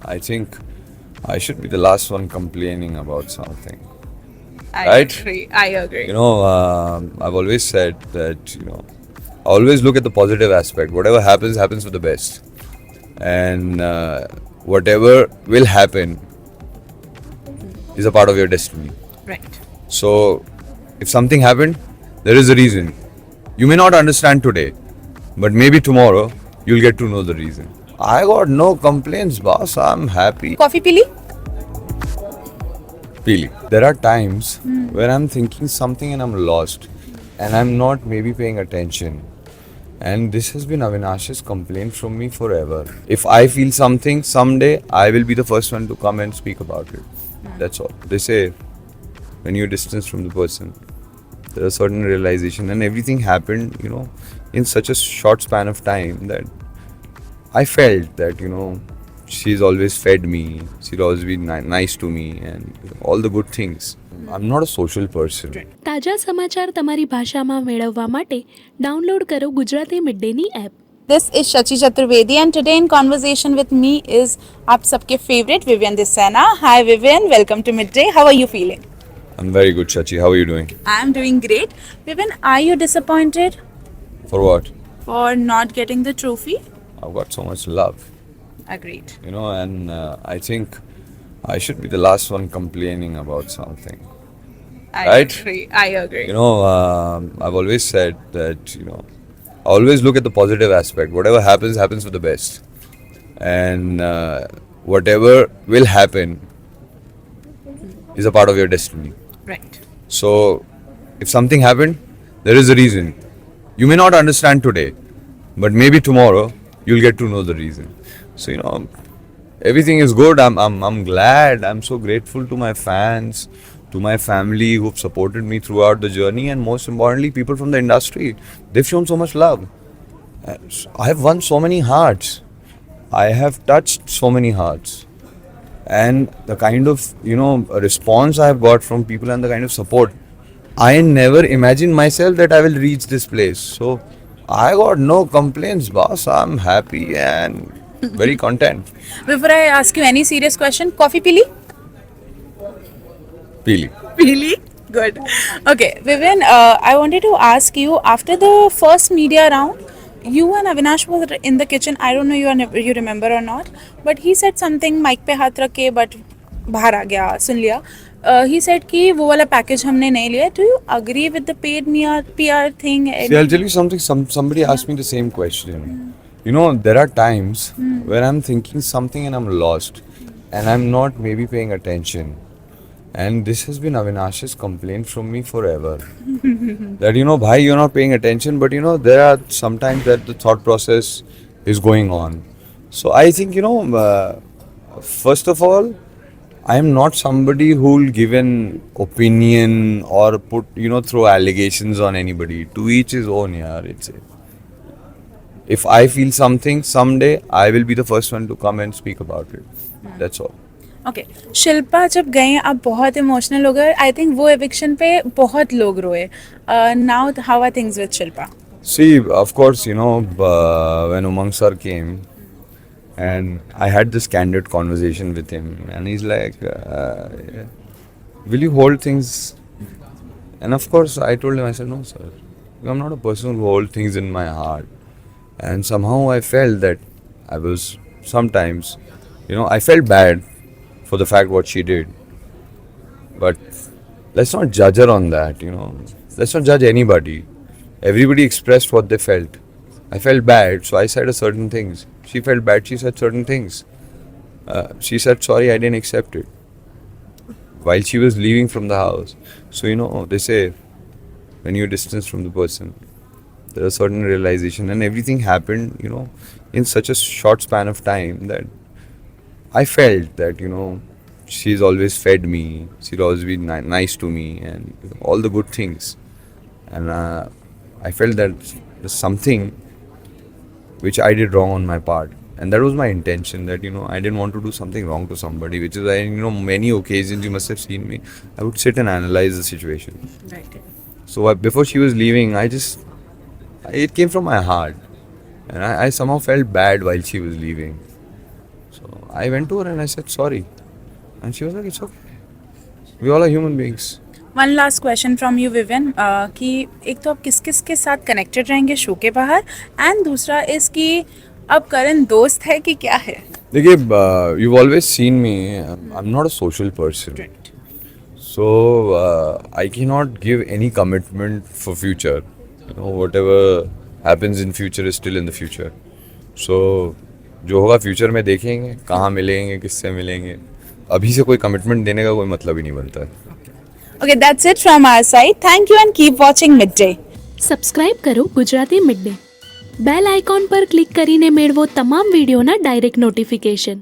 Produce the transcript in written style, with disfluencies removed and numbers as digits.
I think I should be the last one complaining about something. I Right? agree. I agree. I've always said that, I always look at the positive aspect. Whatever happens, happens for the best. And whatever will happen is a part of your destiny. Right. So, if something happened, there is a reason. You may not understand today, but maybe tomorrow you'll get to know the reason. I got no complaints, boss. I'm happy. Coffee pili? Really. There are times where I'm thinking something and I'm lost and I'm not maybe paying attention. And this has been Avinash's complaint from me forever. If I feel something, someday I will be the first one to come and speak about it. That's all. They say when you're distance from the person, there's a certain realization, and everything happened, in such a short span of time that I felt that, she's always fed me, she'd always been nice to me, and all the good things. I'm not a social person. તાજા સમાચાર તમારી ભાષામાં મેળવવા માટે download કરો Gujarati mid Danny app. This is Shachi Chaturvedi, and today in conversation with me is aap sabke favorite Vivian Desena. Hi Vivian, welcome to Midday. How are you feeling? I'm very good, Chachi. How are you doing? I'm doing great. Vivian, are you disappointed For what? for not getting the trophy? I've got so much love, Agreed. and I think I should be the last one complaining about something. I Right? agree. I agree. I've always said that, I always look at the positive aspect. Whatever happens, happens for the best. And whatever will happen is a part of your destiny. Right. So, if something happened, there is a reason. You may not understand today, but maybe tomorrow you'll get to know the reason. So, everything is good. I'm glad. I'm so grateful to my fans, to my family who've supported me throughout the journey, and most importantly, people from the industry. They've shown so much love. I have won so many hearts. I have touched so many hearts. And the kind of response I have got from people and the kind of support, I never imagined myself that I will reach this place. So I got no complaints, boss. I'm happy and very content. Before I ask you any serious question, coffee pili? Really. Really? Good. Okay, Vivian, I wanted to ask you, after the first media round, you and Avinash were in the kitchen. I don't know you remember or not, but he said something mic पे हाथ रख के but बाहर आ गया, सुन लिया. He said कि वो वाला package हमने नहीं लिया. Do you agree with the paid PR thing? See, I'll tell you something. Somebody asked me the same question. There are times where I'm thinking something and I'm lost and I'm not maybe paying attention. And this has been Avinash's complaint from me forever. That, bhai, you're not paying attention, but, there are sometimes that the thought process is going on. So I think, first of all, I am not somebody who will give an opinion or put, throw allegations on anybody. To each his own, yaar. If I feel something, someday I will be the first one to come and speak about it. That's all. Okay Shilpa जब गए आप बहुत emotional हो गए. I think वो eviction पे बहुत लोग रोए. Now how are things with Shilpa? See, of course, when Umang sir came, and I had this candid conversation with him, and he's like, will you hold things? And of course, I told him, I said, no, sir. I'm not a person who holds things in my heart. And somehow I felt that I was sometimes, I felt bad for the fact what she did. But let's not judge her on that, Let's not judge anybody. Everybody expressed what they felt. I felt bad, so I said certain things. She felt bad, she said certain things. She said, sorry, I didn't accept it. While she was leaving from the house. So, they say, when you're distance from the person, there's a certain realization, and everything happened, in such a short span of time that I felt that, she's always fed me, she'd always been nice to me, and all the good things. And I felt that there's something which I did wrong on my part. And that was my intention, that, I didn't want to do something wrong to somebody, which is why, many occasions you must have seen me, I would sit and analyze the situation. Right. So before she was leaving, it came from my heart. And I somehow felt bad while she was leaving. So I went to her and I said sorry. And she was like, it's okay. We all are human beings. One last question from you Vivian कि एक तो आप किस किस के साथ connected रहेंगे show के बाहर, एंड दूसरा इस कि अब करण दोस्त है कि क्या है? देखिए, you've always seen me, I'm not a social person. So I cannot give any commitment for future. You know, whatever happens in future is still in the future. So जो होगा फ्यूचर में देखेंगे, कहाँ मिलेंगे, किससे मिलेंगे. अभी से कोई कमिटमेंट देने का कोई मतलब ही नहीं बनता है. Okay, that's it from our side. Thank you and keep watching Midday. Subscribe કરો Gujarati Midday. Bell icon પર ક્લિક કરીને મેળવો તમામ વિડીયોના ડાયરેક્ટ નોટિફિકેશન.